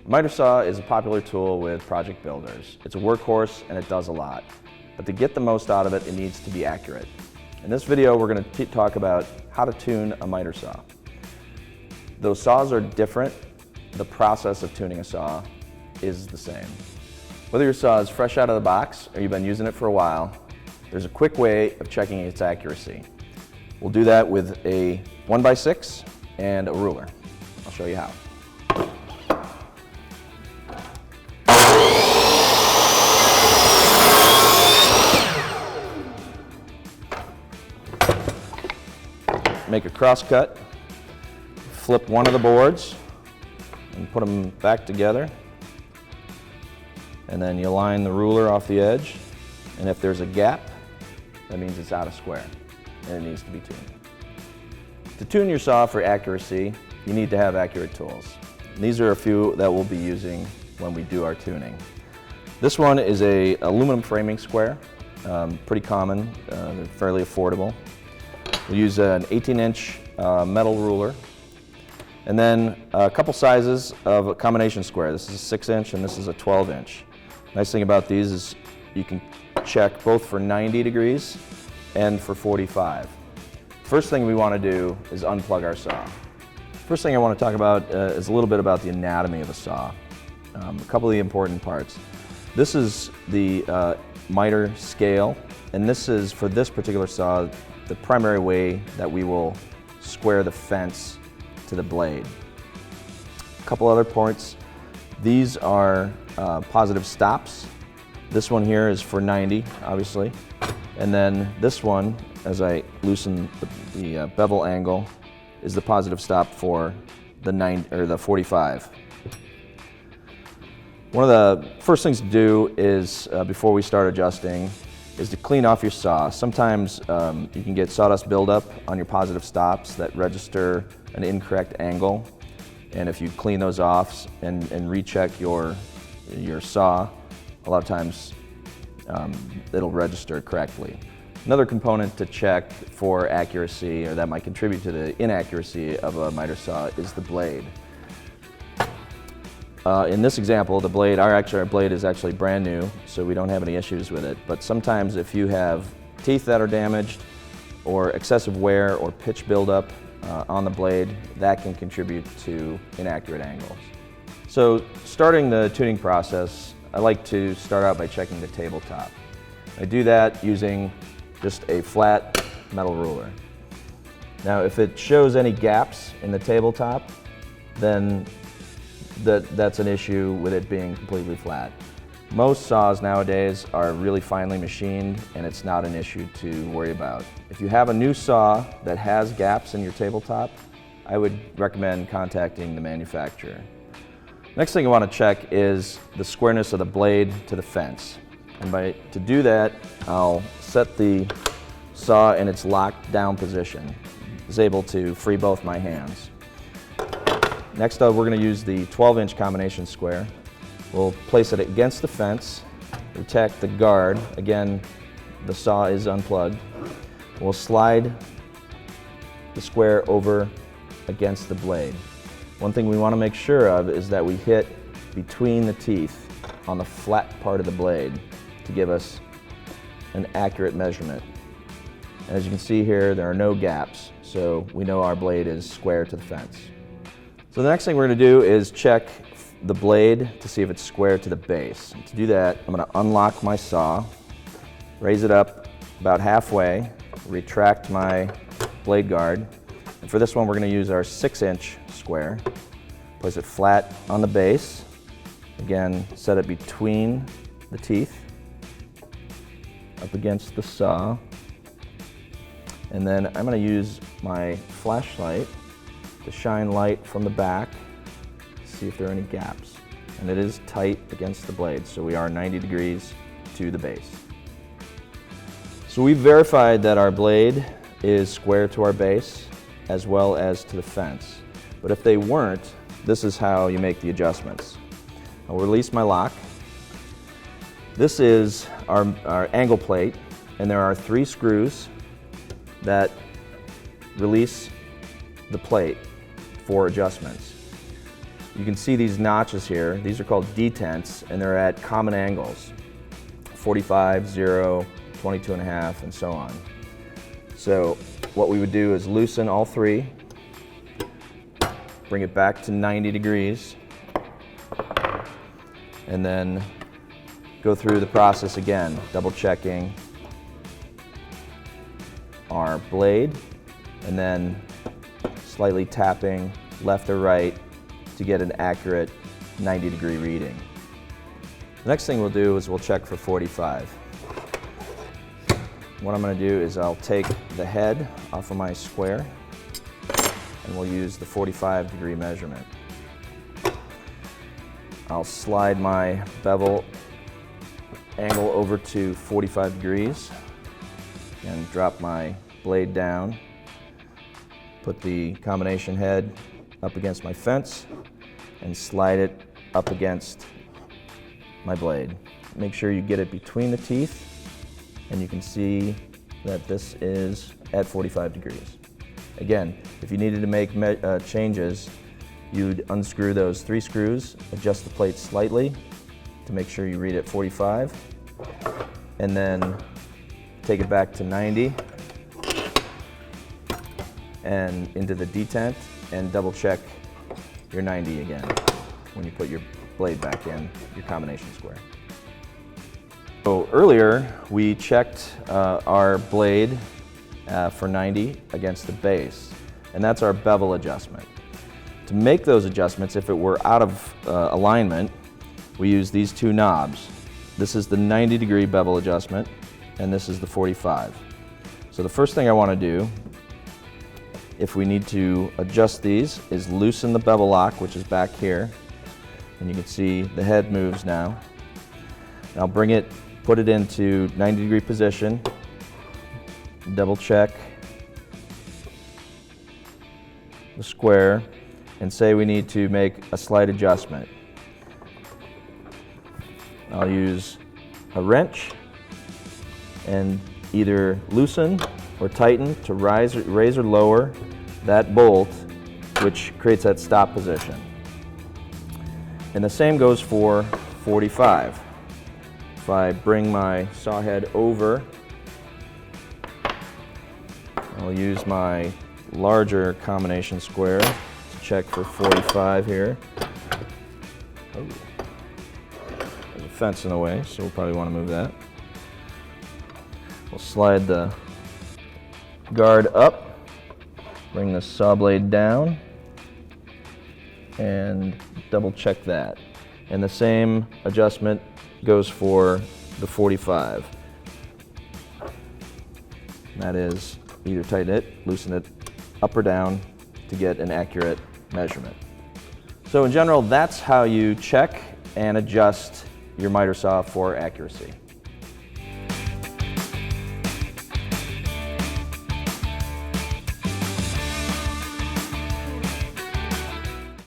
A miter saw is a popular tool with project builders. It's a workhorse and it does a lot. But to get the most out of it, it needs to be accurate. In this video, we're going to talk about how to tune a miter saw. Though saws are different, the process of tuning a saw is the same. Whether your saw is fresh out of the box or you've been using it for a while, there's a quick way of checking its accuracy. We'll do that with a 1x6 and a ruler. I'll show you how. Make a cross cut, flip one of the boards and put them back together, and then you line the ruler off the edge, and if there's a gap, that means it's out of square and it needs to be tuned. To tune your saw for accuracy, you need to have accurate tools. And these are a few that we'll be using when we do our tuning. This one is a aluminum framing square, pretty common, they're fairly affordable. We'll use an 18-inch metal ruler, and then a couple sizes of a combination square. This is a 6-inch and this is a 12-inch. Nice thing about these is you can check both for 90 degrees and for 45. First thing we want to do is unplug our saw. First thing I want to talk about is a little bit about the anatomy of a saw. A couple of the important parts. This is the miter scale, and this is, for this particular saw, the primary way that we will square the fence to the blade. A couple other points. These are positive stops. This one here is for 90, obviously. And then this one, as I loosen the bevel angle, is the positive stop for the 45. One of the first things to do is, before we start adjusting, is to clean off your saw. Sometimes you can get sawdust buildup on your positive stops that register an incorrect angle, and if you clean those off and recheck your saw, a lot of times it'll register correctly. Another component to check for accuracy, or that might contribute to the inaccuracy of a miter saw, is the blade. In this example, the blade, our blade is actually brand new, so we don't have any issues with it. But sometimes if you have teeth that are damaged, or excessive wear or pitch buildup on the blade, that can contribute to inaccurate angles. So starting the tuning process, I like to start out by checking the tabletop. I do that using just a flat metal ruler. Now if it shows any gaps in the tabletop, then that's an issue with it being completely flat. Most saws nowadays are really finely machined and it's not an issue to worry about. If you have a new saw that has gaps in your tabletop, I would recommend contacting the manufacturer. Next thing I want to check is the squareness of the blade to the fence. And to do that, I'll set the saw in its locked down position. It's able to free both my hands. Next up, we're going to use the 12-inch combination square. We'll place it against the fence, protect the guard. Again, the saw is unplugged. We'll slide the square over against the blade. One thing we want to make sure of is that we hit between the teeth on the flat part of the blade to give us an accurate measurement. And as you can see here, there are no gaps, so we know our blade is square to the fence. So the next thing we're going to do is check the blade to see if it's square to the base. And to do that, I'm going to unlock my saw, raise it up about halfway, retract my blade guard. And for this one, we're going to use our 6-inch square. Place it flat on the base. Again, set it between the teeth, up against the saw. And then I'm going to use my flashlight to shine light from the back to see if there are any gaps. And it is tight against the blade, so we are 90 degrees to the base. So we've verified that our blade is square to our base as well as to the fence. But if they weren't, this is how you make the adjustments. I'll release my lock. This is our angle plate, and there are 3 screws that release the plate for adjustments. you can see these notches here. These are called detents, and they're at common angles. 45, 0, 22.5, and so on. So what we would do is loosen all three, bring it back to 90 degrees, and then go through the process again, double checking our blade, and then slightly tapping left or right to get an accurate 90-degree reading. The next thing we'll do is we'll check for 45. What I'm going to do is I'll take the head off of my square and we'll use the 45-degree measurement. I'll slide my bevel angle over to 45 degrees and drop my blade down. Put the combination head up against my fence and slide it up against my blade. Make sure you get it between the teeth, and you can see that this is at 45 degrees. Again, if you needed to make changes, you'd unscrew those 3 screws, adjust the plate slightly to make sure you read at 45, and then take it back to 90 and into the detent, and double check your 90 again when you put your blade back in your combination square. So earlier we checked our blade for 90 against the base, and that's our bevel adjustment. To make those adjustments, if it were out of alignment, we use these 2 knobs. This is the 90-degree bevel adjustment, and this is the 45. So the first thing I want to do, if we need to adjust these, is loosen the bevel lock, which is back here, and you can see the head moves now. And I'll bring it, put it into 90-degree position, double check the square, and say we need to make a slight adjustment. I'll use a wrench and either loosen or tighten to raise or lower that bolt, which creates that stop position. And the same goes for 45. If I bring my saw head over, I'll use my larger combination square to check for 45 here. Oh. There's a fence in the way, so we'll probably want to move that. We'll slide the guard up, bring the saw blade down, and double check that. And the same adjustment goes for the 45. That is, either tighten it, loosen it up or down to get an accurate measurement. So in general, that's how you check and adjust your miter saw for accuracy.